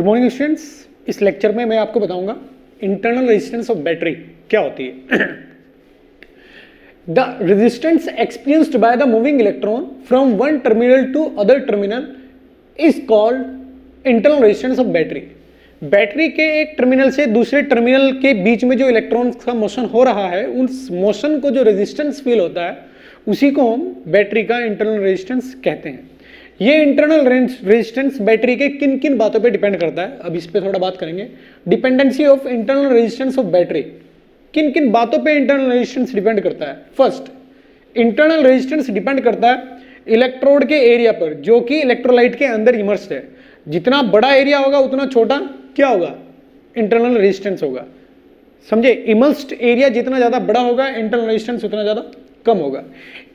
Good morning students. इस lecture में मैं आपको बताऊंगा इंटरनल रेजिस्टेंस ऑफ बैटरी क्या होती है। The resistance experienced by the moving electron from one terminal to other terminal is called internal resistance of battery. Battery के एक टर्मिनल से दूसरे टर्मिनल के बीच में जो इलेक्ट्रॉन्स का मोशन हो रहा है, उस मोशन को जो रेजिस्टेंस फील होता है उसी को हम बैटरी का इंटरनल रेजिस्टेंस कहते हैं। ये इंटरनल रेजिस्टेंस बैटरी के किन किन बातों पे डिपेंड करता है, अब इस पे थोड़ा बात करेंगे। Dependency of internal resistance of battery, किन किन बातों पे इंटरनल रेजिस्टेंस डिपेंड करता है। फर्स्ट, इंटरनल रेजिस्टेंस डिपेंड करता है इलेक्ट्रोड के एरिया पर जो कि इलेक्ट्रोलाइट के अंदर इमर्स्ड है। जितना बड़ा एरिया होगा उतना छोटा क्या होगा, इंटरनल रेजिस्टेंस होगा। समझे, इमर्स्ड एरिया जितना ज्यादा बड़ा होगा इंटरनल रेजिस्टेंस उतना ज्यादा कम होगा।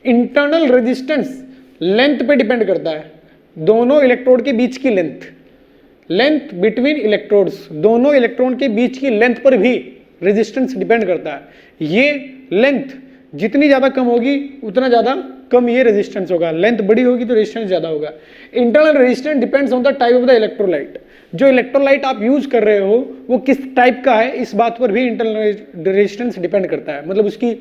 इंटरनल रेजिस्टेंस लेंथ पे डिपेंड करता है, दोनों इलेक्ट्रोड के बीच की लेंथ बिटवीन इलेक्ट्रोड्स, दोनों इलेक्ट्रॉन के बीच की लेंथ पर भी रेजिस्टेंस डिपेंड करता है। ये लेंथ जितनी ज्यादा कम होगी उतना ज्यादा कम ये रेजिस्टेंस होगा, लेंथ बड़ी होगी तो रेजिस्टेंस ज्यादा होगा। Internal resistance depends on the type of the electrolyte, जो इलेक्ट्रोलाइट आप यूज कर रहे हो वो किस टाइप का है, इस बात पर भी इंटरनल रेजिस्टेंस डिपेंड करता है। मतलब उसकी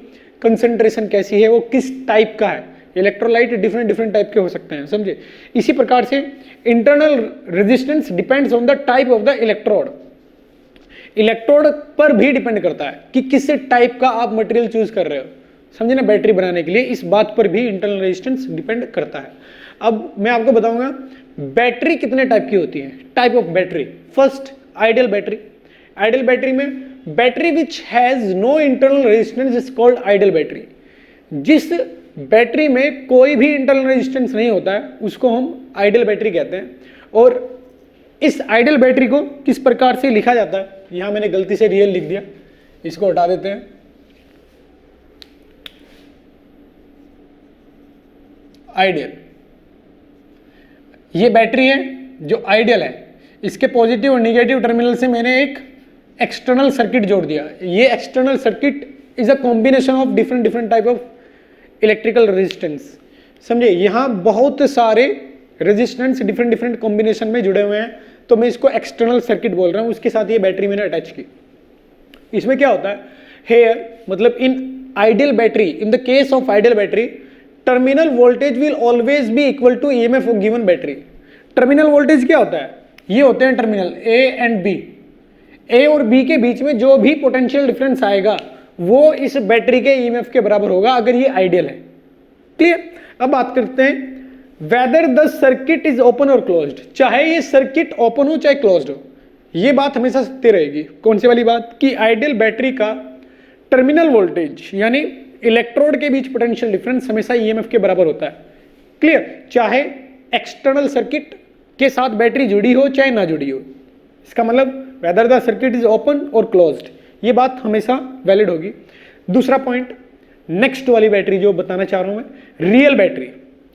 कंसेंट्रेशन कैसी है, वो किस टाइप का है। इलेक्ट्रोलाइट डिफरेंट टाइप के हो सकते हैं, समझे। इसी प्रकार से internal resistance depends on the type of the electrode, electrode पर भी डिपेंड करता है कि किस टाइप का आप मटेरियल चूज कर रहे हो, समझे ना, बैटरी बनाने के लिए। इस बात पर भी इंटरनल रेजिस्टेंस डिपेंड करता है। अब मैं आपको बताऊंगा बैटरी कितने टाइप की होती है, type of battery. First, ideal battery. Ideal battery में battery which has no internal resistance is called ideal battery. जिस बैटरी में कोई भी इंटरनल रेजिस्टेंस नहीं होता है उसको हम आइडियल बैटरी कहते हैं। और इस आइडियल बैटरी को किस प्रकार से लिखा जाता है, यहां मैंने गलती से रियल लिख दिया, इसको हटा देते हैं। आइडियल, ये बैटरी है जो आइडियल है, इसके पॉजिटिव और निगेटिव टर्मिनल से मैंने एक एक्सटर्नल सर्किट जोड़ दिया। ये external circuit is a combination of different type of electrical resistance. समझे, यहां बहुत सारे रेजिस्टेंस डिफरेंट कॉम्बिनेशन में जुड़े हुए हैं, तो मैं इसको एक्सटर्नल सर्किट बोल रहा हूं। उसके साथ ये बैटरी मैंने अटैच की। इसमें क्या होता है, हेयर मतलब in ideal battery, in the case of ideal battery, terminal voltage will always be equal to EMF of given battery. Terminal voltage क्या होता है, ये होते हैं terminal A and B. A और बी के बीच में जो भी पोटेंशियल डिफरेंस आएगा वो इस बैटरी के ईएमएफ के बराबर होगा अगर ये आइडियल है। क्लियर। अब बात करते हैं whether the circuit is open और क्लोज्ड, चाहे ये सर्किट ओपन हो चाहे क्लोज्ड हो, ये बात हमेशा सत्य रहेगी। कौन सी वाली बात, कि आइडियल बैटरी का टर्मिनल वोल्टेज यानी इलेक्ट्रोड के बीच पोटेंशियल डिफरेंस हमेशा ईएमएफ के बराबर होता है। क्लियर, चाहे एक्सटर्नल सर्किट के साथ बैटरी जुड़ी हो चाहे ना जुड़ी हो। इसका मतलब whether the circuit is open और क्लोज्ड, ये बात हमेशा वैलिड होगी। दूसरा पॉइंट, नेक्स्ट वाली बैटरी जो बताना चाह रहा हूं मैं, रियल बैटरी।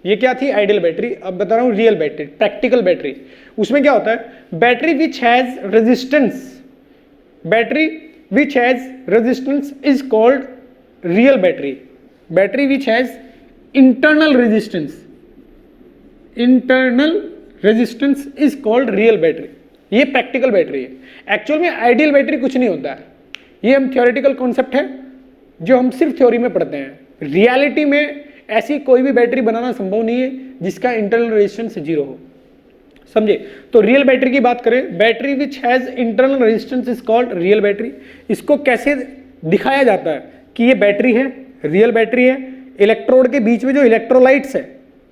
ये क्या थी, आइडियल बैटरी, अब बता रहा हूं रियल बैटरी, प्रैक्टिकल बैटरी। उसमें क्या होता है, battery which has resistance, battery which has resistance is called real battery. Battery which has internal resistance, internal resistance is called real battery. ये प्रैक्टिकल बैटरी है। एक्चुअल में आइडियल बैटरी कुछ नहीं होता है, ये हम थ्योरेटिकल कॉन्सेप्ट है जो हम सिर्फ थ्योरी में पढ़ते हैं। रियलिटी में ऐसी कोई भी बैटरी बनाना संभव नहीं है जिसका इंटरनल रेजिस्टेंस 0 हो, समझे। तो रियल बैटरी की बात करें, battery which has internal resistance is called real battery. इसको कैसे दिखाया जाता है कि ये बैटरी है, रियल बैटरी है, इलेक्ट्रोड के बीच में जो इलेक्ट्रोलाइट्स है,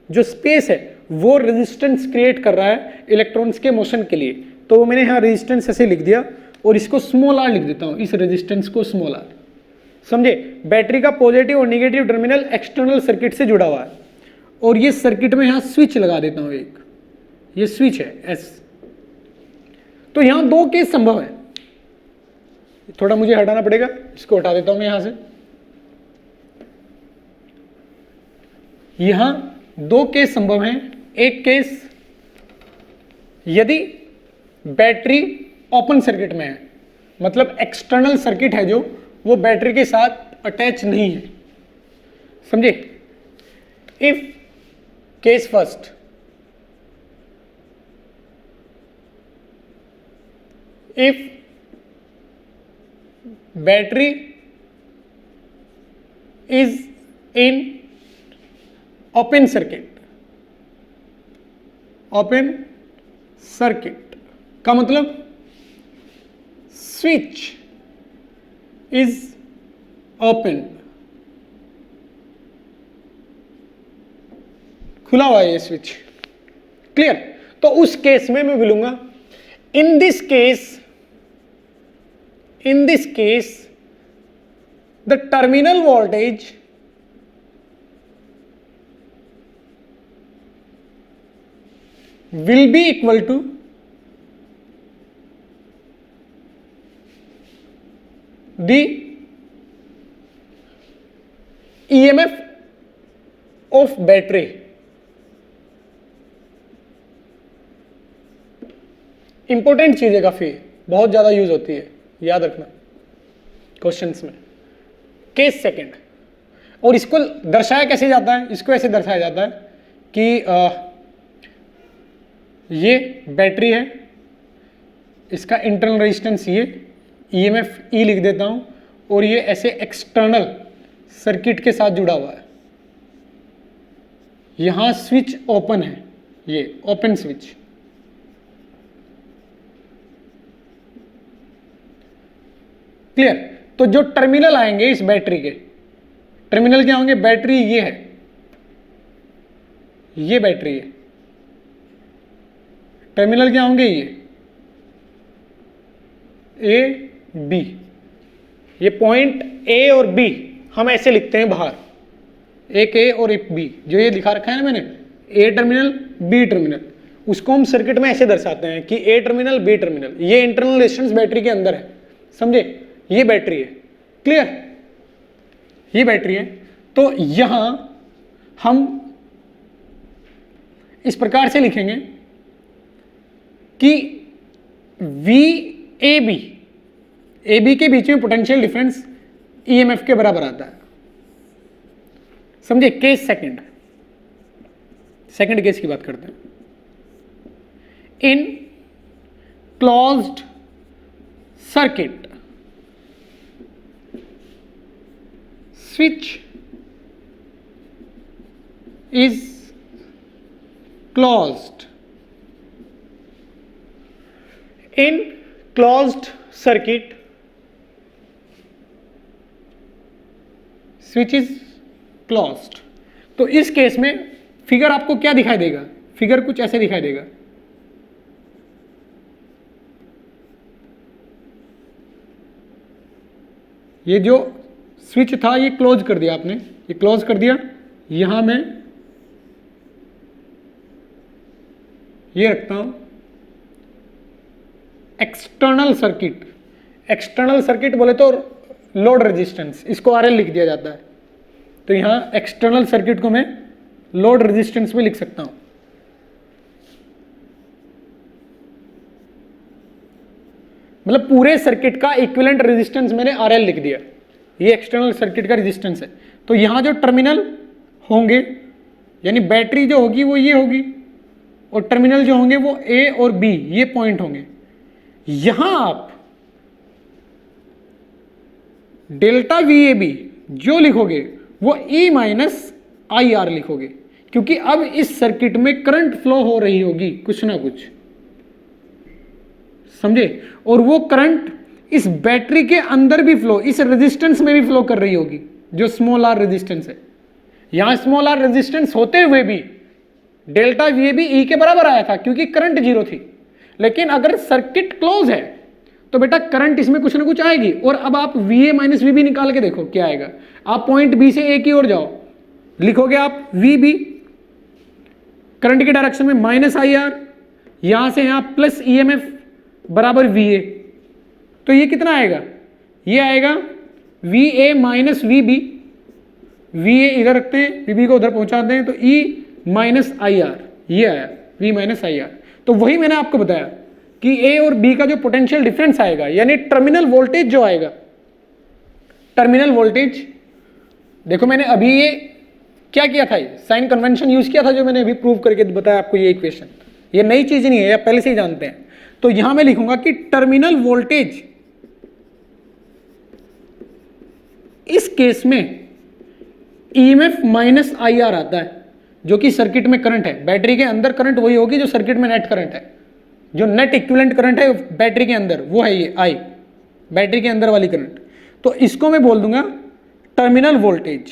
जो स्पेस है, वो रेजिस्टेंस क्रिएट कर रहा है इलेक्ट्रॉन्स के मोशन के लिए। तो मैंने यहाँ रेजिस्टेंस ऐसे लिख दिया और इसको स्मॉल आर लिख देता हूं, इस रेजिस्टेंस को स्मॉल आर, समझे। बैटरी का पॉजिटिव और नेगेटिव टर्मिनल एक्सटर्नल सर्किट से जुड़ा हुआ है और ये सर्किट में यहां स्विच लगा देता हूं, एक ये स्विच है एस। तो यहां दो केस संभव है, थोड़ा मुझे हटाना पड़ेगा, इसको हटा देता हूं मैं यहां से। यहां दो केस संभव हैं। एक केस, यदि बैटरी ओपन सर्किट में है, मतलब एक्सटर्नल सर्किट है जो वो बैटरी के साथ अटैच नहीं है, समझे। If case first, if battery is in open circuit, open circuit का मतलब स्विच इज ओपन, खुला हुआ है ये स्विच, क्लियर। तो उस केस में मैं बोलूंगा in this case the terminal voltage will be equal to the EMF of battery। Important चीज है, काफी बहुत ज्यादा यूज होती है, याद रखना क्वेश्चंस में। केस सेकंड, और इसको दर्शाया कैसे जाता है, इसको ऐसे दर्शाया जाता है कि ये बैटरी है, इसका इंटरनल रेजिस्टेंस ये ईएमएफ ई लिख देता हूं, और ये ऐसे एक्सटर्नल सर्किट के साथ जुड़ा हुआ है। यहां स्विच ओपन है, ये ओपन स्विच, क्लियर। तो जो टर्मिनल आएंगे इस बैटरी के, टर्मिनल क्या होंगे, बैटरी ये है, ये बैटरी है, टर्मिनल क्या होंगे, ये ए बी, ये पॉइंट ए और बी हम ऐसे लिखते हैं बाहर, एक ए और एक बी, जो ये दिखा रखा है ना मैंने, ए टर्मिनल बी टर्मिनल, उसको हम सर्किट में ऐसे दर्शाते हैं कि ए टर्मिनल बी टर्मिनल। ये इंटरनल रेजिस्टेंस बैटरी के अंदर है, समझे, ये बैटरी है, क्लियर, ये बैटरी है। तो यहां हम इस प्रकार से लिखेंगे कि वी ए बी के बीच में पोटेंशियल डिफरेंस ईएमएफ के बराबर आता है, समझे। केस सेकंड केस की बात करते हैं। इन closed circuit switch is closed, in closed circuit switch is closed. तो इस केस में फिगर आपको क्या दिखाई देगा, फिगर कुछ ऐसे दिखाई देगा, ये जो स्विच था ये क्लोज कर दिया आपने, ये क्लोज कर दिया, यहां मैं ये रखता हूं एक्सटर्नल सर्किट। एक्सटर्नल सर्किट बोले तो लोड रेजिस्टेंस, इसको आरएल लिख दिया जाता है, तो यहां एक्सटर्नल सर्किट को मैं लोड रेजिस्टेंस में लिख सकता हूं। मतलब पूरे सर्किट का इक्विवेलेंट रेजिस्टेंस मैंने आरएल लिख दिया, ये एक्सटर्नल सर्किट का रेजिस्टेंस है। तो यहां जो टर्मिनल होंगे, यानी बैटरी जो होगी वो ये होगी, और टर्मिनल जो होंगे वो ए और बी, ये पॉइंट होंगे। यहां आप डेल्टा वी ए बी जो लिखोगे वो ई माइनस आई आर लिखोगे, क्योंकि अब इस सर्किट में करंट फ्लो हो रही होगी कुछ ना कुछ, समझे, और वो करंट इस बैटरी के अंदर भी फ्लो, इस रेजिस्टेंस में भी फ्लो कर रही होगी, जो स्मॉल आर रेजिस्टेंस है। यहां स्मॉल आर रेजिस्टेंस होते हुए भी delta V A B E के बराबर आया था, क्योंकि करंट जीरो थी। लेकिन अगर सर्किट क्लोज है तो बेटा करंट इसमें कुछ ना कुछ आएगी। और अब आप V A minus V B निकाल के देखो क्या आएगा। आप पॉइंट बी से ए की ओर जाओ, लिखोगे आप वी बी, करंट के डायरेक्शन में माइनस आई आर, यहां से यहां प्लस ई एम एफ बराबर वी ए, तो ये कितना आएगा, ये आएगा V A minus V B, V A इधर रखते हैं, वी बी को उधर पहुंचाते हैं, तो ई माइनस आई आर, ये आया वी माइनस आई आर। तो वही मैंने आपको बताया कि ए और बी का जो पोटेंशियल डिफरेंस आएगा, यानी टर्मिनल वोल्टेज जो आएगा, टर्मिनल वोल्टेज, देखो मैंने अभी ये क्या किया था, साइन कन्वेंशन यूज किया था, जो मैंने अभी प्रूव करके बताया आपको ये इक्वेशन, ये नई चीज नहीं है, आप पहले से ही जानते हैं। तो यहां मैं लिखूंगा कि टर्मिनल वोल्टेज इस केस में ईएमएफ माइनस IR आता है, जो कि सर्किट में करंट है। बैटरी के अंदर करंट वही होगी जो सर्किट में नेट करंट है, जो नेट इक्विवेलेंट करंट है बैटरी के अंदर, वो है ये I, बैटरी के अंदर वाली करंट। तो इसको मैं बोल दूंगा टर्मिनल वोल्टेज।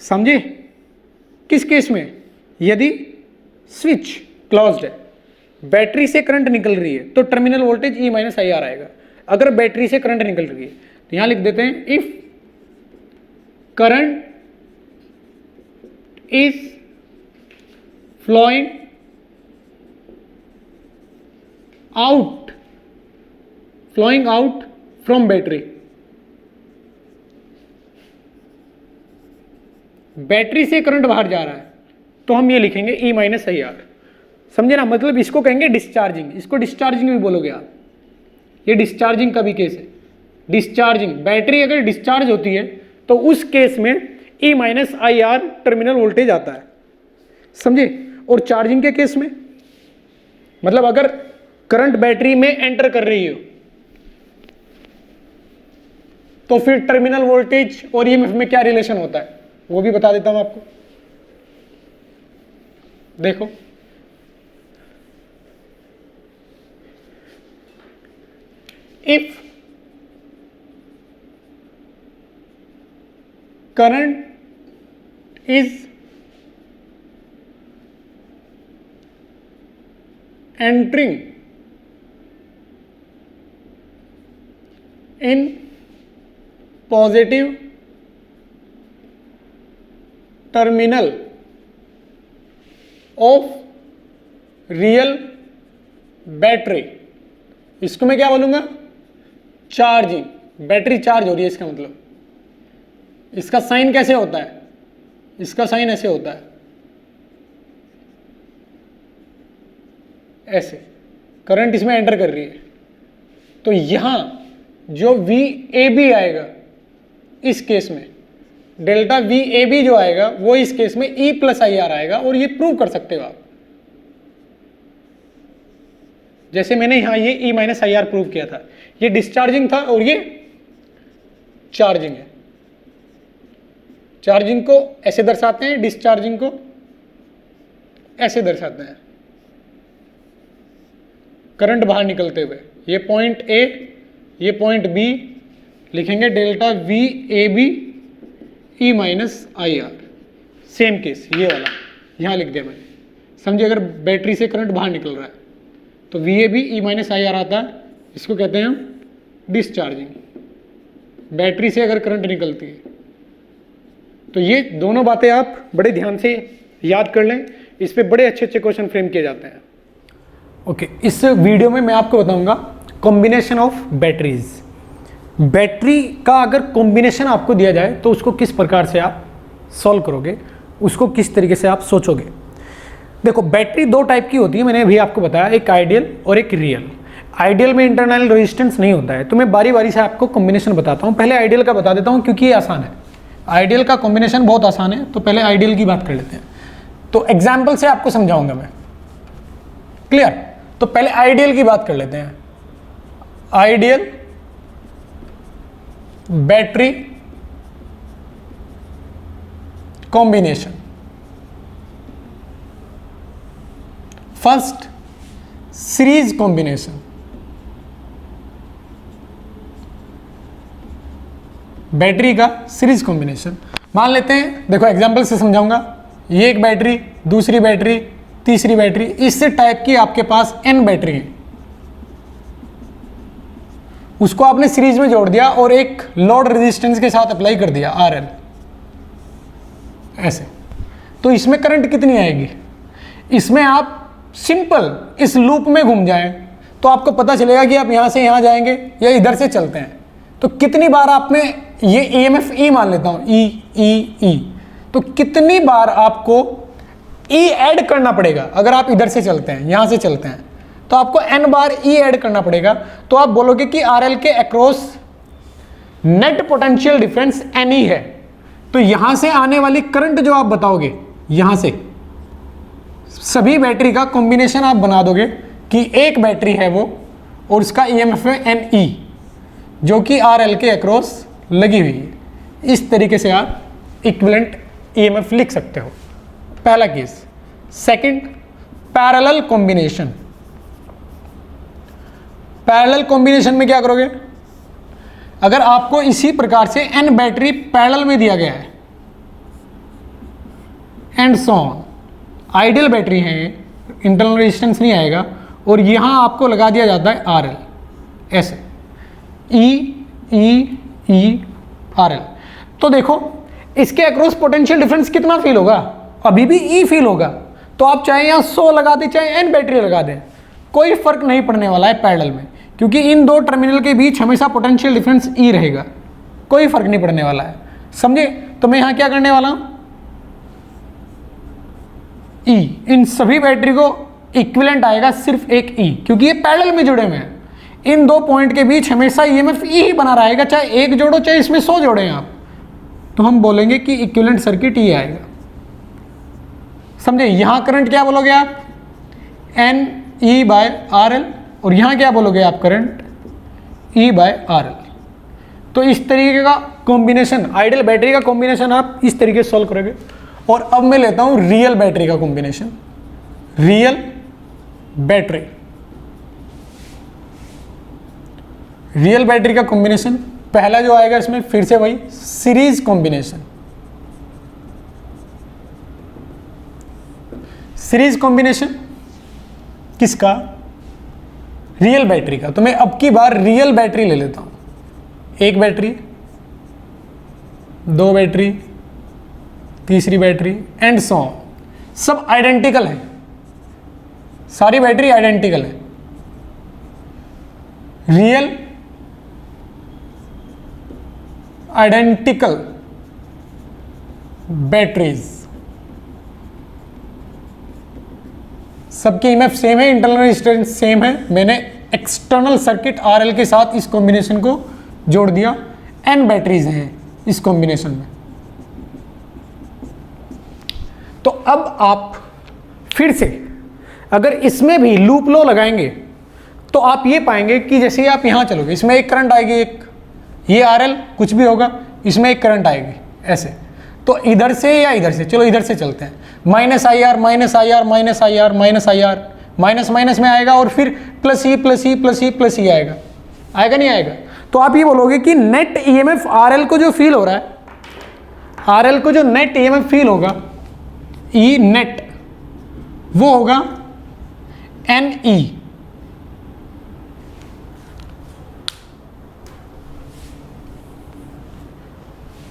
समझे? किस केस में? यदि स्विच क्लोज्ड है, बैटरी से करंट निकल रही है, तो terminal voltage E minus IR आएगा। अगर बैटरी से करंट निकल रही है तो यहां लिख देते हैं if current is flowing out from battery, battery से करंट बाहर जा रहा है, तो हम ये लिखेंगे E माइनस IR। समझे ना? मतलब इसको कहेंगे डिस्चार्जिंग, इसको डिस्चार्जिंग भी बोलोगे आप। ये डिस्चार्जिंग का भी केस है। डिस्चार्जिंग, बैटरी अगर डिस्चार्ज होती है तो उस केस में E minus IR terminal voltage आता है। समझे? और चार्जिंग के केस में, मतलब अगर करंट बैटरी में एंटर कर रही हो तो फिर टर्मिनल वोल्टेज और ईएमएफ में क्या रिलेशन होता है वो भी बता देता हूं आपको। देखो, if current is entering in positive terminal of real battery, इसको मैं क्या बोलूंगा? चार्जिंग। बैटरी चार्ज हो रही है, इसका मतलब। इसका साइन कैसे होता है? इसका साइन ऐसे होता है, ऐसे। करंट इसमें एंटर कर रही है, तो यहां जो VAB आएगा इस केस में, डेल्टा VAB जो आएगा वो इस केस में E प्लस IR आएगा। और ये प्रूव कर सकते हो आप, जैसे मैंने यहां ये E माइनस IR प्रूव किया था। ये डिस्चार्जिंग था और ये चार्जिंग है। चार्जिंग को ऐसे दर्शाते हैं, डिस्चार्जिंग को ऐसे दर्शाते हैं, करंट बाहर निकलते हुए। ये पॉइंट A, ये पॉइंट B, लिखेंगे delta VAB E minus IR। Same case ये वाला यहां लिख दिया मैंने। समझिए, अगर बैटरी से करंट बाहर निकल रहा है तो VAB E माइनस IR आता है, इसको कहते हैं हम डिस्चार्जिंग। बैटरी से अगर करंट निकलती है तो ये दोनों बातें आप बड़े ध्यान से याद कर लें, इस पे बड़े अच्छे अच्छे क्वेश्चन फ्रेम किए जाते हैं। ओके, इस वीडियो में मैं आपको बताऊंगा कॉम्बिनेशन ऑफ बैटरीज। बैटरी का अगर कॉम्बिनेशन आपको दिया जाए तो उसको किस प्रकार से आप सॉल्व करोगे, उसको किस तरीके से आप सोचोगे। देखो, बैटरी दो टाइप की होती है, मैंने अभी आपको बताया, एक आइडियल और एक रियल। आइडियल में इंटरनल रेजिस्टेंस नहीं होता है, तो मैं बारी बारी से आपको कॉम्बिनेशन बताता हूँ। पहले आइडियल का बता देता हूँ क्योंकि ये आसान है। आइडियल का कॉम्बिनेशन बहुत आसान है, तो पहले आइडियल की बात कर लेते हैं। तो एग्जाम्पल से आपको समझाऊंगा मैं, क्लियर? तो पहले आइडियल की बात कर लेते हैं। Ideal battery combination. First, series combination. Battery का सीरीज कॉम्बिनेशन मान लेते हैं। देखो, एग्जांपल से समझाऊंगा। ये एक बैटरी, दूसरी बैटरी, तीसरी बैटरी, इस टाइप की आपके पास n बैटरी है। उसको आपने सीरीज में जोड़ दिया और एक लोड रेजिस्टेंस के साथ अप्लाई कर दिया RL, ऐसे। तो इसमें करंट कितनी आएगी? इसमें आप सिंपल इस लूप में घूम जाएं तो आपको पता चलेगा कि आप यहां से यहां जाएंगे या इधर से चलते हैं तो कितनी बार आप में ये EMF E मान लेता हूं, E। तो कितनी बार आपको E ऐड करना पड़ेगा? अगर आप इधर से चलते हैं, यहां से चलते हैं, तो आपको n बार E ऐड करना पड़ेगा। तो आप बोलोगे कि RL के across net potential difference NE है। तो यहां से आने वाली करंट जो आप बताओगे, यहां से सभी बैटरी का कॉम्बिनेशन आप बना दोगे कि एक बैटरी है वो और उसका ईएमएफ है NE जो कि RL के अक्रॉस लगी हुई है। इस तरीके से आप इक्विवेलेंट ईएमएफ लिख सकते हो, पहला case. Second, parallel combination. Parallel combination में क्या करोगे, अगर आपको इसी प्रकार से n बैटरी पैरेलल में दिया गया है and so on, ideal battery है, इंटरनल रेजिस्टेंस नहीं आएगा, और यहां आपको लगा दिया जाता है RL, ऐसे E RL, तो देखो इसके अक्रॉस पोटेंशियल डिफरेंस कितना फील होगा, अभी भी E फील होगा। तो आप चाहे यहां 100 लगा दें चाहे n बैटरी लगा दें, कोई फर्क नहीं पड़ने वाला है पैरेलल में, क्योंकि इन दो टर्मिनल के बीच हमेशा पोटेंशियल डिफरेंस E रहेगा, कोई फर्क नहीं पड़ने वाला है, समझे। तो मैं यहां क्या करने वाला हूं, E, इन सभी बैटरी को इक्विवेलेंट आएगा सिर्फ एक E, क्योंकि ये पैरेलल में जुड़े हुए हैं। इन दो पॉइंट के बीच हमेशा ईएमएफ E ही बना रहेगा, चाहे एक जोड़ो चाहे इसमें 100 जोड़े आप, तो हम बोलेंगे कि इक्विवेलेंट सर्किट E आएगा, समझे। यहां करंट क्या बोलोगे आप, NE/RL, और यहां क्या बोलोगे आप, करंट E/RL। तो इस तरीके का कॉम्बिनेशन, आइडियल बैटरी का कॉम्बिनेशन आप इस तरीके से सॉल्व करोगे। और अब मैं लेता हूं रियल बैटरी का combination. Real battery, real battery का कॉम्बिनेशन पहला जो आएगा इसमें फिर से वही सीरीज कॉम्बिनेशन। सीरीज कॉम्बिनेशन किसका, रियल बैटरी का। तो मैं अब की बार रियल बैटरी ले लेता हूं, एक बैटरी, दो बैटरी, तीसरी बैटरी एंड सो ऑन, सब आइडेंटिकल है, सारी बैटरी आइडेंटिकल है। रियल आइडेंटिकल बैटरीज, सबकी ईएमएफ सेम है, इंटरनल रेजिस्टेंस सेम है। मैंने एक्सटर्नल सर्किट RL के साथ इस कॉम्बिनेशन को जोड़ दिया। n बैटरीज हैं इस कॉम्बिनेशन में। तो अब आप फिर से अगर इसमें भी लूप लो लगाएंगे तो आप ये पाएंगे कि जैसे ही आप यहां चलोगे, इसमें एक करंट आएगी, एक ये RL कुछ भी होगा, इसमें एक करंट आएगी ऐसे। तो इधर से या इधर से, चलो इधर से चलते हैं, -IR माइनस माइनस में आएगा और फिर प्लस ई आएगा, आएगा नहीं आएगा। तो आप ये बोलोगे कि नेट ईएमएफ RL को जो फील हो रहा है, RL को जो नेट ईएमएफ फील होगा E नेट, वो होगा NE।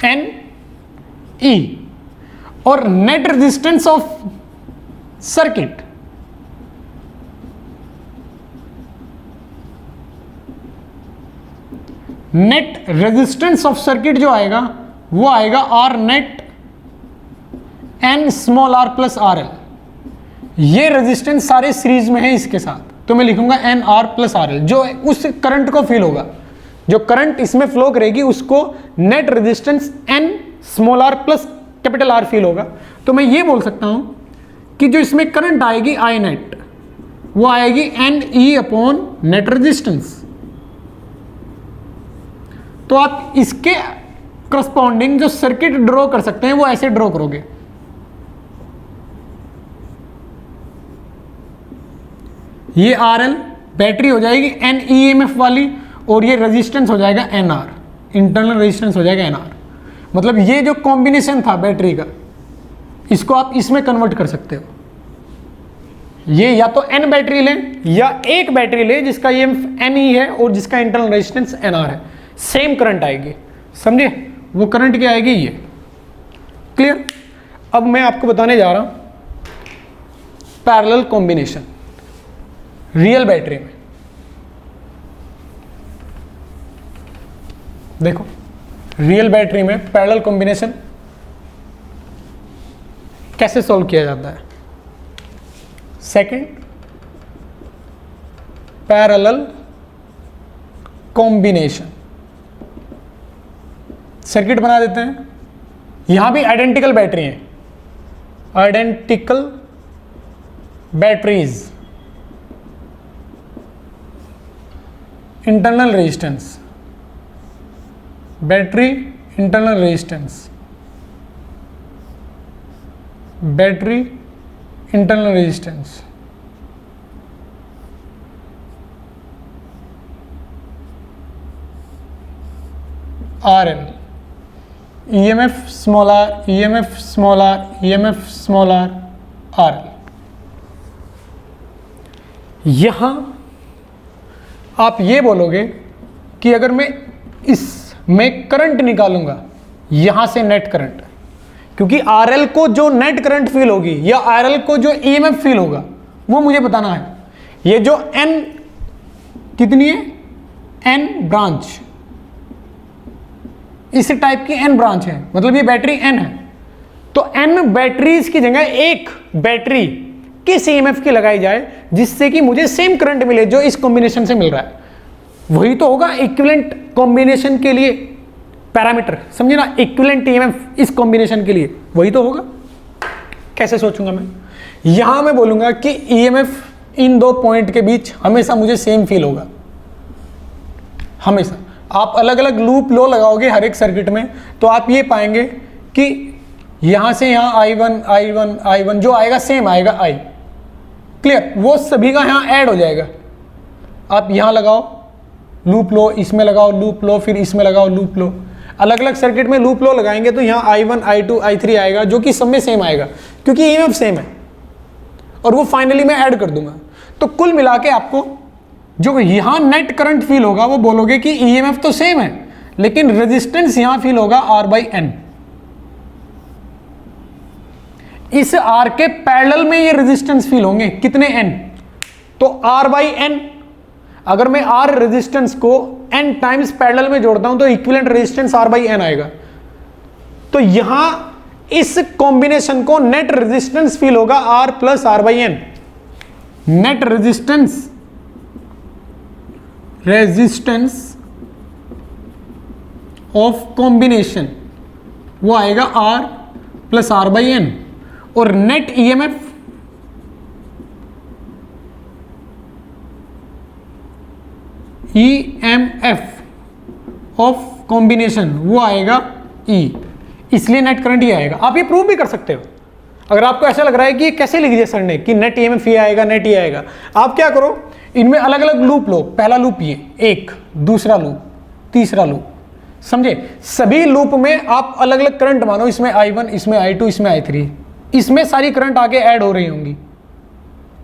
NE और net resistance of circuit, net resistance of circuit जो आएगा वो आएगा R net N small r plus RL। ये रेजिस्टेंस सारे सीरीज में है इसके साथ, तो मैं लिखूंगा NR प्लस RL, जो उस करंट को फील होगा, जो करंट इसमें फ्लो करेगी उसको net resistance N small r plus capital R feel होगा। तो मैं ये बोल सकता हूं कि जो इसमें करंट आएगी I नेट, वो आएगी NE अपॉन नेट रेजिस्टेंस। तो आप इसके करस्पॉन्डिंग जो सर्किट ड्रॉ कर सकते हैं वो ऐसे ड्रॉ करोगे, ये RL बैटरी हो जाएगी NEMF वाली और ये रेजिस्टेंस हो जाएगा NR, इंटरनल रेजिस्टेंस हो जाएगा NR। मतलब ये जो कॉम्बिनेशन था बैटरी का, इसको आप इसमें कन्वर्ट कर सकते हो। ये या तो N बैटरी लें या एक बैटरी लें जिसका ये NE है और जिसका इंटरनल रेजिस्टेंस NR है, सेम करंट आएगी, समझे। वो करंट क्या आएगी, ये क्लियर। अब मैं आपको बताने जा रहा हूं पैरेलल कॉम्बिनेशन रियल बैटरी में। देखो रियल बैटरी में पैरेलल कॉम्बिनेशन कैसे सॉल्व किया जाता है। सेकंड, पैरेलल कॉम्बिनेशन, सर्किट बना देते हैं। यहां भी आइडेंटिकल बैटरी है, identical batteries, internal resistance, battery internal resistance, battery internal resistance. RL, EMF small r, EMF small r, EMF small r, RL। यहां आप ये बोलोगे कि अगर मैं इसमें करंट निकालूंगा यहां से नेट करंट, क्योंकि RL को जो नेट करंट फील होगी या RL को जो EMF फील होगा वो मुझे बताना है। ये जो N कितनी है, N ब्रांच, इस टाइप की N ब्रांच है, मतलब ये बैटरी N है। तो N बैटरीज की जगह एक बैटरी किस EMF की लगाई जाए जिससे कि मुझे सेम करंट मिले जो इस कॉम्बिनेशन से मिल रहा है, वही तो होगा इक्विवेलेंट कॉम्बिनेशन के लिए पैरामीटर, समझे ना। इक्विवेलेंट EMF इस कॉम्बिनेशन के लिए वही तो होगा। कैसे सोचूंगा मैं, यहां मैं बोलूंगा कि EMF इन दो पॉइंट के बीच हमेशा मुझे सेम फील होगा, हमेशा। आप अलग अलग लूप लो लगाओगे हर एक सर्किट में तो आप ये पाएंगे कि यहां से यहां I1 जो आएगा सेम आएगा I, क्लियर, वो सभी का यहां ऐड हो जाएगा। आप यहां लगाओ लूप लो, इसमें लगाओ लूप लो, फिर इसमें लगाओ लूप लो, अलग अलग सर्किट में लूप लो लगाएंगे तो यहाँ I1 I2 I3 आएगा जो कि सब में सेम आएगा क्योंकि EMF सेम है, और वो फाइनली मैं ऐड कर दूंगा। तो कुल मिला के आपको जो यहाँ नेट करंट फील होगा वो बोलोगे कि EMF तो सेम है लेकिन रेजिस्टेंस यहाँ फील होगा R/N। इस R के पैरेलल में ये रेजिस्टेंस फील होंगे कितने N, तो R/N। अगर मैं R रेजिस्टेंस को N टाइम्स पैरेलल में जोड़ता हूं तो इक्विवेलेंट रेजिस्टेंस R/N आएगा। तो यहां इस कॉम्बिनेशन को नेट रेजिस्टेंस फील होगा R + R/N। Net resistance of combination वो आएगा R + R/N, और नेट EMF ऑफ कॉम्बिनेशन वो आएगा E, इसलिए नेट करंट ये आएगा। आप ये प्रूव भी कर सकते हो। अगर आपको ऐसा लग रहा है कि ये कैसे लिख दिया सर ने कि नेट EMF ये आएगा, नेट ये आएगा, आप क्या करो, इनमें अलग अलग लूप लो। पहला लूप ये एक, दूसरा लूप, तीसरा लूप, समझे। सभी लूप में आप अलग अलग करंट मानो, इसमें I1, इसमें I2, इसमें I3, इसमें सारी करंट आगे ऐड हो रही होंगी,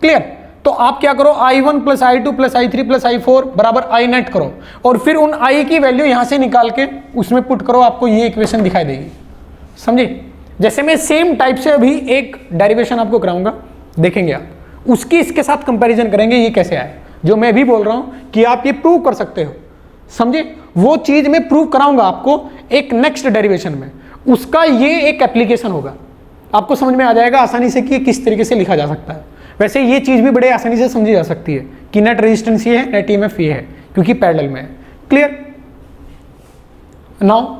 क्लियर। तो आप क्या करो, I1 + I2 + I3 + I4 बराबर I नेट करो, और फिर उन I की वैल्यू यहां से निकाल के उसमें पुट करो, आपको ये इक्वेशन दिखाई देगी, समझे। जैसे मैं सेम टाइप से अभी एक डेरिवेशन आपको कराऊंगा, देखेंगे आप, उसकी इसके साथ कंपैरिजन करेंगे ये कैसे आया, जो मैं भी बोल रहा हूं कि आप ये प्रूव कर सकते हो, समझे। वो चीज मैं प्रूव कराऊंगा आपको एक नेक्स्ट डेरिवेशन में, उसका ये एक एप्लीकेशन होगा, आपको समझ में आ जाएगा आसानी से कि किस तरीके से लिखा जा सकता है। वैसे ये चीज भी बड़े आसानी से समझी जा सकती है कि नेट रेजिस्टेंस ये है, नेट EMF ये है, क्योंकि पैरेलल में है, clear. Now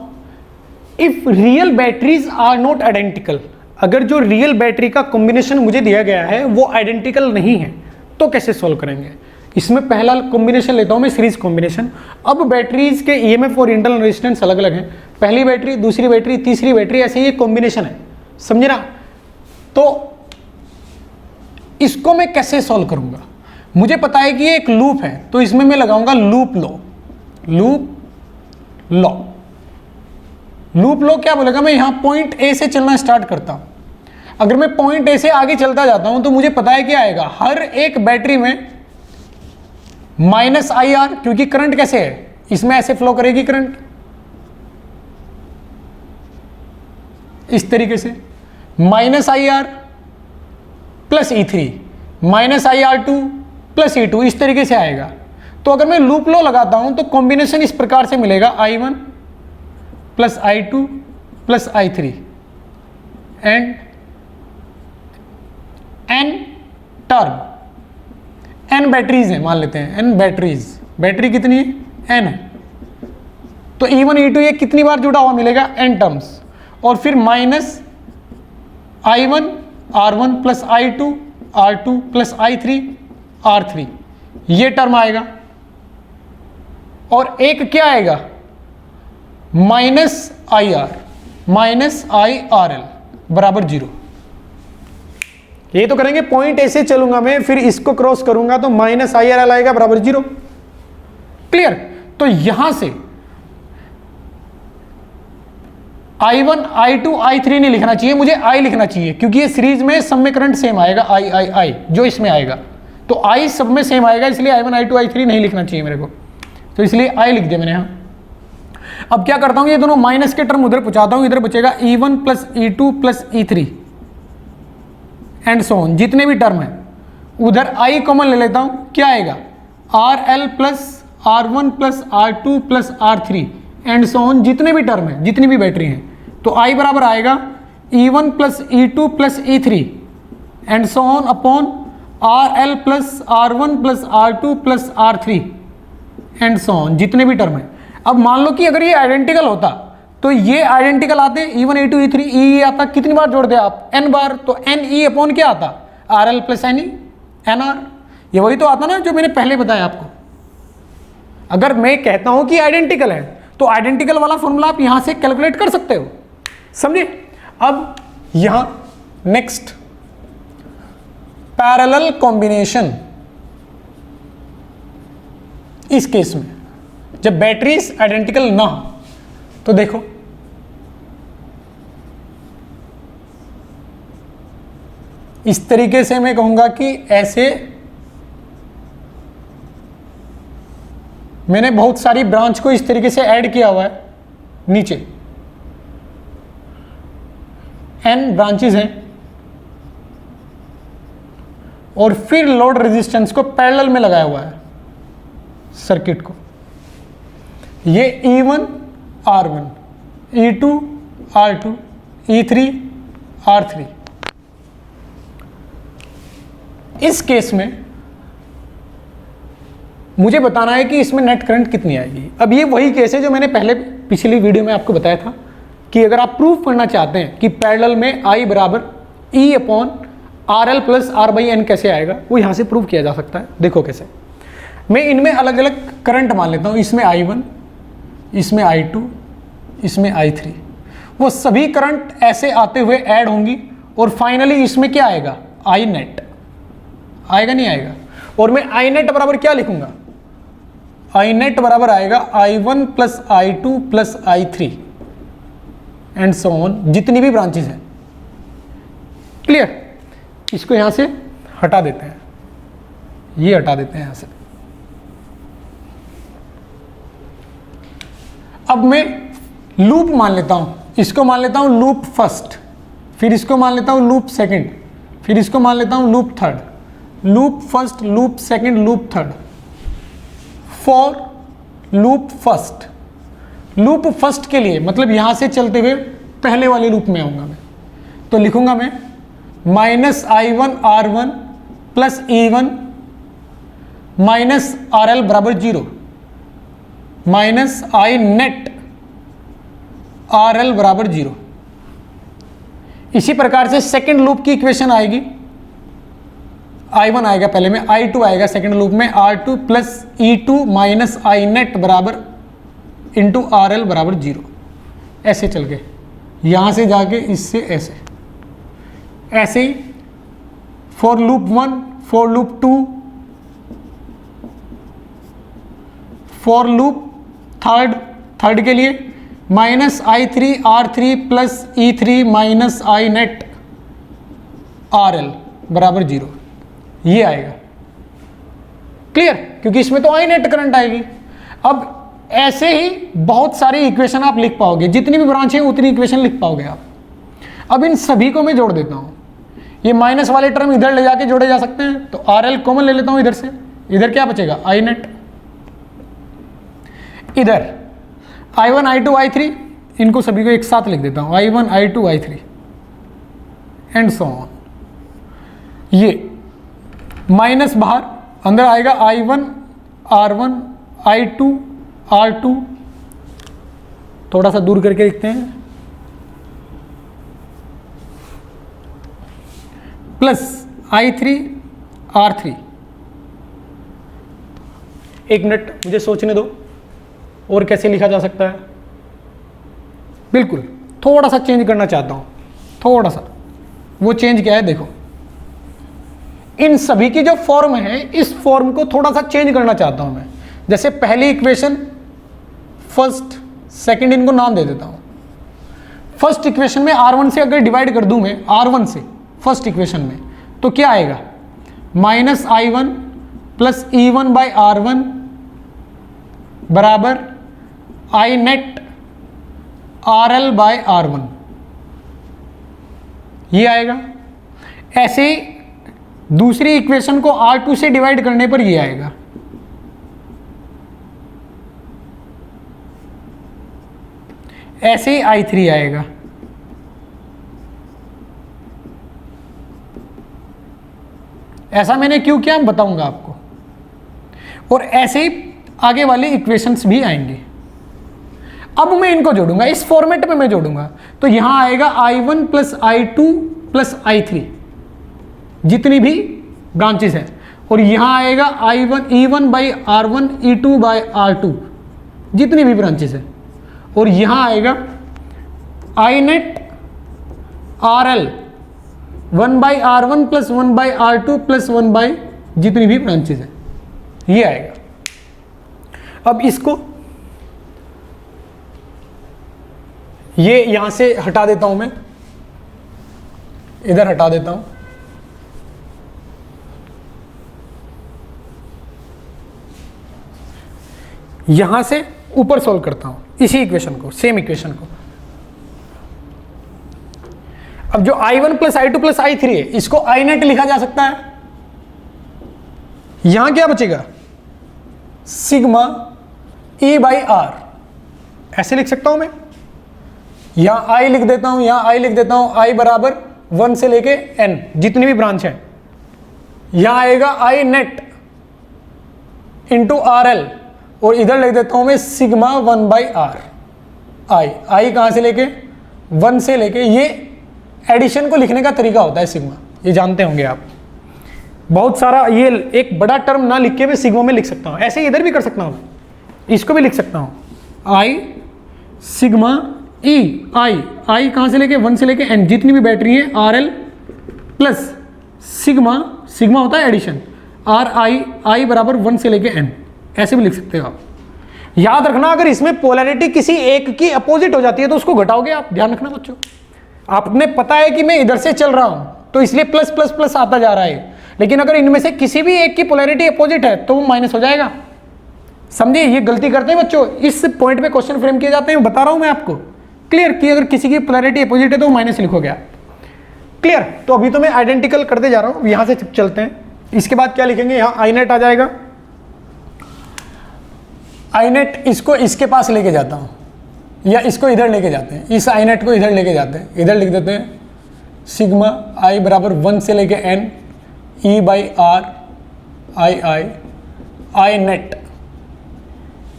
if real batteries are not identical, अगर जो रियल बैटरी का कॉम्बिनेशन मुझे दिया गया है वो आइडेंटिकल नहीं है तो कैसे सोल्व करेंगे। इसमें पहला कॉम्बिनेशन लेता हूं मैं, सीरीज कॉम्बिनेशन। अब बैटरीज के EMF और इंटरनल रेजिस्टेंस अलग अलग हैं, पहली बैटरी, दूसरी बैटरी, तीसरी बैटरी, ऐसे ये कॉम्बिनेशन है, समझे ना। तो इसको मैं कैसे सॉल्व करूंगा, मुझे पता है कि ये एक लूप है तो इसमें मैं लगाऊंगा लूप लॉ। लूप लॉ क्या बोलेगा, मैं यहां पॉइंट A से चलना स्टार्ट करता हूं। अगर मैं पॉइंट A से आगे चलता जाता हूं तो मुझे पता है क्या आएगा, हर एक बैटरी में -IR, क्योंकि करंट कैसे है, इसमें ऐसे फ्लो करेगी करंट इस तरीके से, -IR + E3 -IR2 + E2 इस तरीके से आएगा। तो अगर मैं लूप लॉ लगाता हूं तो कॉम्बिनेशन इस प्रकार से मिलेगा, I1 + I2 + I3 and N term, N batteries है मान लेते हैं, N बैटरीज, बैटरी कितनी है, N है। तो E1 E2 ये कितनी बार जुड़ा हुआ मिलेगा, N टर्म्स, और फिर -I1 R1 + I2 R2 + I3 R3 ये टर्म आएगा, और एक क्या आएगा minus I are, minus I R L बराबर 0। ये तो करेंगे, पॉइंट ऐसे चलूंगा मैं, फिर इसको क्रॉस करूंगा तो माइनस आई आर एल आएगा बराबर 0। क्लियर? तो यहां से I1, I2, I3 नहीं लिखना चाहिए, मुझे I लिखना चाहिए, क्योंकि ये सीरीज में सब में करंट सेम आएगा, I जो इसमें आएगा, तो I सब में सेम आएगा, इसलिए I1, I2, I3 नहीं लिखना चाहिए मेरे को, तो इसलिए I लिख दिया मैंने यहाँ। अब क्या करता हूँ, ये दोनों माइनस के टर्म उधर पहुँचाता हूँ, इधर बचेगा E1 plus E2 plus E3 and so on, जितने भी टर्म है उधर I कॉमन ले लेता हूँ, क्या आएगा RL plus R1 plus R2 plus R3 and so on, जितने भी टर्म है, जितनी भी बैटरी हैं, तो I बराबर आएगा E1 plus E2 plus E3 and so on upon RL plus R1 plus R2 plus R3 and so on, जितने भी टर्म है। अब मान लो कि अगर ये आइडेंटिकल होता तो ये आइडेंटिकल आते, E1, E2, E3, E आता, कितनी बार जोड़ दे आप, n बार, तो NE अपॉन क्या आता, RL प्लस NE, NR, ये वही तो आता ना जो मैंने पहले बताया आपको। अगर मैं कहता हूं कि आइडेंटिकल है तो आइडेंटिकल वाला फॉर्मूला आप यहां से कैलकुलेट कर सकते हो, समझे? अब यहां नेक्स्ट पैरेलल कॉम्बिनेशन, इस केस में जब बैटरीज आइडेंटिकल ना हो तो देखो इस तरीके से मैं कहूंगा कि ऐसे मैंने बहुत सारी ब्रांच को इस तरीके से ऐड किया हुआ है, नीचे n ब्रांचेस हैं और फिर लोड रेजिस्टेंस को पैरेलल में लगाया हुआ है सर्किट को। ये E1 R1, E2 R2, E3 R3। इस केस में मुझे बताना है कि इसमें नेट करंट कितनी आएगी। अब ये वही केस है जो मैंने पहले पिछली वीडियो में आपको बताया था कि अगर आप प्रूफ करना चाहते हैं कि पैरेलल में I बराबर E upon RL plus R by N कैसे आएगा, वो यहाँ से प्रूफ किया जा सकता है। देखो कैसे, मैं इनमें अलग अलग करंट मान लेता हूँ, इसमें I1, इसमें I2, इसमें I3, वो सभी करंट ऐसे आते हुए ऐड होंगी और फाइनली इसमें क्या आएगा, I नेट आएगा, नहीं आएगा? और मैं I नेट बराबर क्या लिखूंगा, I नेट बराबर आएगा I1 plus I2 plus I3 and so on, जितनी भी ब्रांचेस हैं। क्लियर? इसको यहां से हटा देते हैं, ये हटा देते हैं यहां से। अब मैं लूप मान लेता हूं, इसको मान लेता हूं लूप फर्स्ट, फिर इसको मान लेता हूं लूप सेकंड, फिर इसको मान लेता हूं loop third, loop first, loop second, loop third. For loop first, loop first के लिए मतलब यहां से चलते हुए पहले वाले लूप में आऊंगा मैं, तो लिखूंगा मैं minus I1 R1 plus E1 minus RL बराबर 0 माइनस I नेट RL बराबर 0। इसी प्रकार से सेकेंड लूप की इक्वेशन आएगी, I1 आएगा पहले में, I2 आएगा सेकेंड लूप में, R2 plus E2 minus I net बराबर इंटू RL बराबर 0। ऐसे चल के यहां से जाके इससे ऐसे, ऐसे ही for loop 1, for loop 2, for loop third के लिए minus I3 R3 plus E3 minus I net RL बराबर 0, ये आएगा। क्लियर? क्योंकि इसमें तो I नेट करंट आएगी। अब ऐसे ही बहुत सारी इक्वेशन आप लिख पाओगे, जितनी भी ब्रांच है उतनी इक्वेशन लिख पाओगे आप। अब इन सभी को मैं जोड़ देता हूं, ये माइनस वाले टर्म इधर ले जाके जोड़े जा सकते हैं, तो RL कॉमन ले लेता हूं इधर से, इधर क्या बचेगा I नेट, इधर I1 I2 I3, इनको सभी को एक साथ लिख देता हूं I1 I2 I3 and so on. ये माइनस बाहर, अंदर आएगा I1 R1 I2 R2, थोड़ा सा दूर करके लिखते हैं, प्लस I3 R3। एक मिनट मुझे सोचने दो, और कैसे लिखा जा सकता है? बिल्कुल थोड़ा सा चेंज करना चाहता हूं, थोड़ा सा। वो चेंज क्या है? देखो, इन सभी की जो फॉर्म है, इस फॉर्म को थोड़ा सा चेंज करना चाहता हूं मैं। जैसे पहली इक्वेशन, फर्स्ट, सेकंड, इनको नाम दे देता हूं। फर्स्ट इक्वेशन में R1 से अगर डिवाइड कर दूं मैं, R1 से फर्स्ट इक्वेशन में, तो क्या आएगा? -I1 plus E1 by R1 बराबर I net RL bye R1, ये आएगा। ऐसे ही दूसरी इक्वेशन को R2 से डिवाइड करने पर ये आएगा। ऐसे ही I3 आएगा। ऐसा मैंने क्यों किया मैं बताऊंगा आपको। और ऐसे ही आगे वाले इक्वेशंस भी आएंगे। अब मैं इनको जोड़ूंगा, इस फॉर्मेट में मैं जोड़ूंगा, तो यहां आएगा I1 plus I2 plus I3, जितनी भी ब्रांचेस हैं, और यहां आएगा E1 by R1, E2 by R2, जितनी भी ब्रांचेस हैं, और यहां आएगा I net RL 1 by R1 plus 1 by R2 plus 1 by जितनी भी ब्रांचेस हैं, ये आएगा। अब इसको ये यहां से हटा देता हूं मैं, इधर हटा देता हूं। यहां से ऊपर सॉल्व करता हूं इसी इक्वेशन को, सेम इक्वेशन को। अब जो I1 plus I2 plus I3 है, इसको I नेट लिखा जा सकता है। यहां क्या बचेगा? सिग्मा E बाई R, ऐसे लिख सकता हूं मैं। यहां I लिख देता हूं, यहां I लिख देता हूं, I बराबर 1 से लेके n, जितनी भी ब्रांच है। यहां आएगा I नेट इंटू RL, और इधर लिख देता हूं मैं सिग्मा 1 बाई R। I कहां से लेके? 1 से लेके। ये एडिशन को लिखने का तरीका होता है सिग्मा, ये जानते होंगे आप। बहुत सारा, ये एक बड़ा टर्म ना लिख के मैं सिग्मा में लिख सकता हूं। ऐसे इधर भी कर सकता हूं, इसको भी लिख सकता हूं। I सिग्मा E, I कहां से लेके? 1 से लेके n, जितनी भी बैटरी है RL प्लस सिग्मा होता है एडिशन, I बराबर 1 से लेके n, ऐसे भी लिख सकते हो आप। याद रखना, अगर इसमें पोलैरिटी किसी एक की अपोजिट हो जाती है तो उसको घटाओगे आप, ध्यान रखना बच्चों। आपने पता है कि मैं इधर से चल रहा हूं तो इसलिए प्लस प्लस प्लस आता जा रहा है, लेकिन अगर इनमें से किसी भी एक की पोलैरिटी अपोजिट है तो वो माइनस हो जाएगा। समझे? ये गलती करते हैं बच्चों, इस पॉइंट पे क्वेश्चन फ्रेम किए जाते हैं, बता रहा हूं मैं आपको। क्लियर? कि अगर किसी की पोलैरिटी अपोजिट है तो माइनस लिखोगे आप। क्लियर? तो अभी तो मैं आइडेंटिकल करते जा रहा हूं, यहां से चलते हैं। इसके बाद क्या लिखेंगे? यहां आई नेट आ जाएगा। आई नेट इसको इसके पास लेके जाता हूं, या इसको इधर लेके जाते हैं, इस आई नेट को इधर लेके जाते हैं, इधर लिख देते हैं सिग्मा आई बराबर 1 से लेके n E by R I net,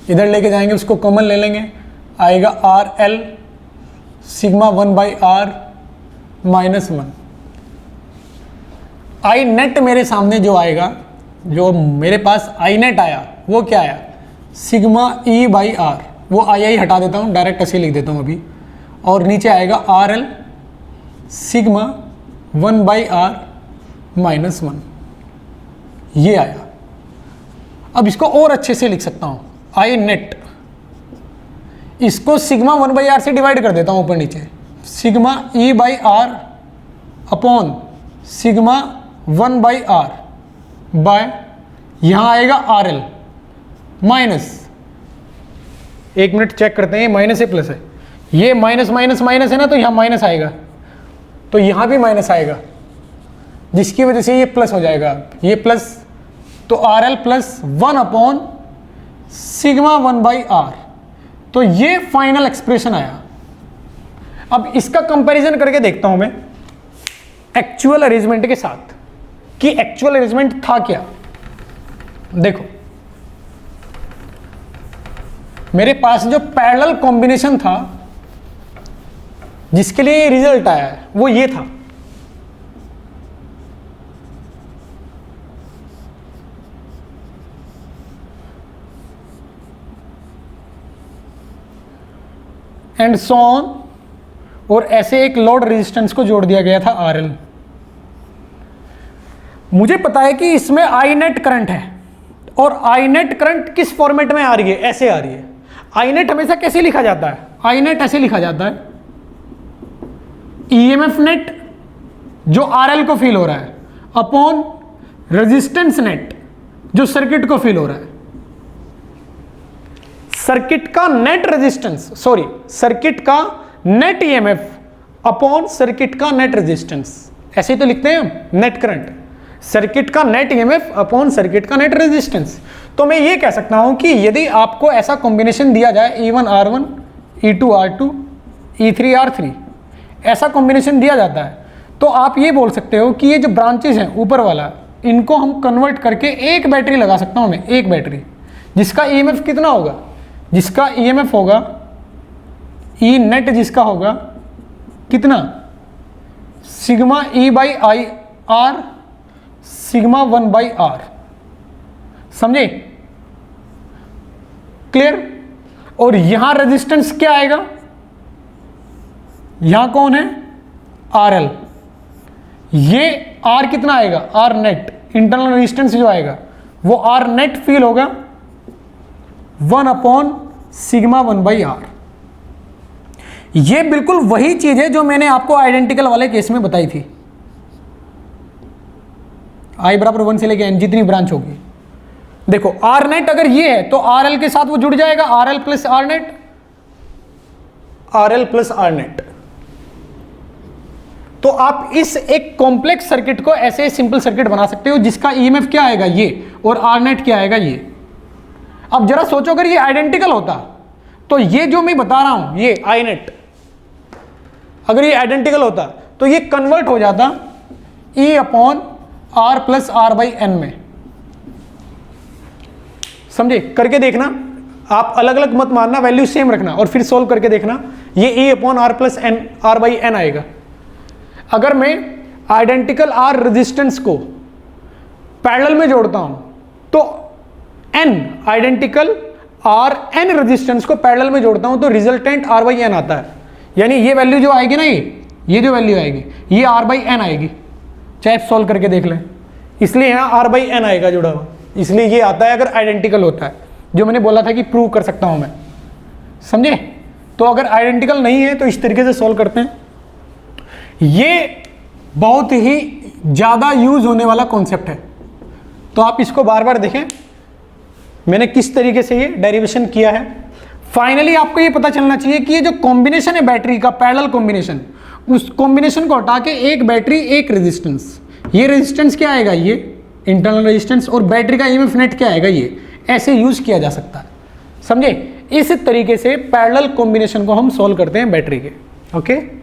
इधर लेके जाएंगे, उसको कॉमन ले लेंगे, आएगा RL sigma 1 by R -1। I net मेरे सामने जो आएगा, जो मेरे पास आई नेट आया, वो क्या आया? सिग्मा E बाई R, वो आई हटा देता हूँ, डायरेक्ट ऐसे लिख देता हूँ अभी, और नीचे आएगा RL सिग्मा 1 बाई R -1, ये आया। अब इसको और अच्छे से लिख सकता हूँ, आई नेट, इसको सिग्मा 1 बाई R से डिवाइड कर देता हूँ ऊपर नीचे, sigma E by R upon sigma 1 by R by, यहाँ आएगा RL माइनस, एक मिनट चेक करते हैं, ये माइनस है प्लस है, ये माइनस माइनस माइनस है ना, तो यहाँ माइनस आएगा, तो यहाँ भी माइनस आएगा, जिसकी वजह से ये प्लस हो जाएगा, ये प्लस, तो RL plus 1 upon sigma 1 by R, तो ये फाइनल एक्सप्रेशन आया। अब इसका कंपैरिजन करके देखता हूं मैं एक्चुअल अरेंजमेंट के साथ, कि एक्चुअल अरेंजमेंट था क्या। देखो, मेरे पास जो पैरेलल कॉम्बिनेशन था जिसके लिए रिजल्ट आया है, वो ये था। एंड सो ऑन, और ऐसे एक लोड रेजिस्टेंस को जोड़ दिया गया था RL। मुझे पता है कि इसमें आई नेट करंट है, और आई नेट करंट किस फॉर्मेट में आ रही है, ऐसे आ रही है। आई नेट हमेशा कैसे लिखा जाता है, आई नेट ऐसे लिखा जाता है, EMF नेट जो RL को फील हो रहा है अपॉन रेजिस्टेंस नेट जो सर्किट को फील हो रहा है। सर्किट का नेट रेजिस्टेंस, सॉरी सर्किट का नेट EMF अपॉन सर्किट का नेट रेजिस्टेंस, ऐसे ही तो लिखते हैं हम, नेट करंट, सर्किट का नेट EMF अपॉन सर्किट का नेट रेजिस्टेंस। तो मैं ये कह सकता हूं कि यदि आपको ऐसा कॉम्बिनेशन दिया जाए E1 R1, E2 R2, E3 R3, ऐसा कॉम्बिनेशन दिया जाता है, तो आप ये बोल सकते हो कि ये जो ब्रांचेस हैं ऊपर वाला, इनको हम कन्वर्ट करके एक बैटरी लगा सकता हूं मैं, एक बैटरी जिसका EMF कितना होगा, जिसका EMF होगा E नेट, जिसका होगा कितना, sigma E by I R, sigma 1 by R. समझे, क्लियर। और यहां रेजिस्टेंस क्या आएगा, यहां कौन है, RL, ये R कितना आएगा, R नेट, इंटरनल रेजिस्टेंस जो आएगा वो R नेट फील होगा 1 अपॉन सिग्मा 1 बाई आर। ये बिल्कुल वही चीज है जो मैंने आपको आइडेंटिकल वाले केस में बताई थी। I बराबर 1 से लेके n जितनी ब्रांच होगी, देखो R नेट अगर ये है तो RL के साथ वो जुड़ जाएगा, RL plus R net, RL plus R net. तो आप इस एक कॉम्प्लेक्स सर्किट को ऐसे सिंपल सर्किट बना सकते हो जिसका EMF क्या आएगा ये, और R नेट क्या आएगा ये। अब जरा सोचो अगर ये आइडेंटिकल होता तो ये जो मैं बता रहा हूं ये I नेट, अगर ये आइडेंटिकल होता तो ये कन्वर्ट हो जाता E upon R plus R by N में। समझे, करके देखना, आप अलग अलग मत मानना, वैल्यू सेम रखना और फिर सोल्व करके देखना, ये E upon R plus N, R by N आएगा। अगर मैं आइडेंटिकल R रेजिस्टेंस को पैरेलल में जोड़ता हूं तो N identical R N resistance को पैरेलल में जोड़ता हूं तो रिजल्टेंट R बाई एन आता है। यानी ये वैल्यू जो आएगी ना, ये जो वैल्यू आएगी ये R बाई एन आएगी, चाहे आप सोल्व करके देख लें। इसलिए यहाँ R बाई एन आएगा जुड़ा हुआ, इसलिए ये आता है अगर आइडेंटिकल होता है, जो मैंने बोला था कि प्रूव कर सकता हूं मैं। समझे, तो अगर आइडेंटिकल नहीं है तो इस तरीके से सोल्व करते हैं। ये बहुत ही ज़्यादा यूज होने वाला कॉन्सेप्ट है, तो आप इसको बार बार देखें मैंने किस तरीके से ये डेरिवेशन किया है। फाइनली आपको ये पता चलना चाहिए कि ये जो कॉम्बिनेशन है बैटरी का, पैरेलल कॉम्बिनेशन, उस कॉम्बिनेशन को हटा के एक बैटरी एक रेजिस्टेंस, ये रेजिस्टेंस क्या आएगा, ये इंटरनल रेजिस्टेंस, और बैटरी का EMF नेट क्या आएगा, ये ऐसे यूज किया जा सकता है। समझे, इस तरीके से पैरेलल कॉम्बिनेशन को हम सोल्व करते हैं बैटरी के। ओके।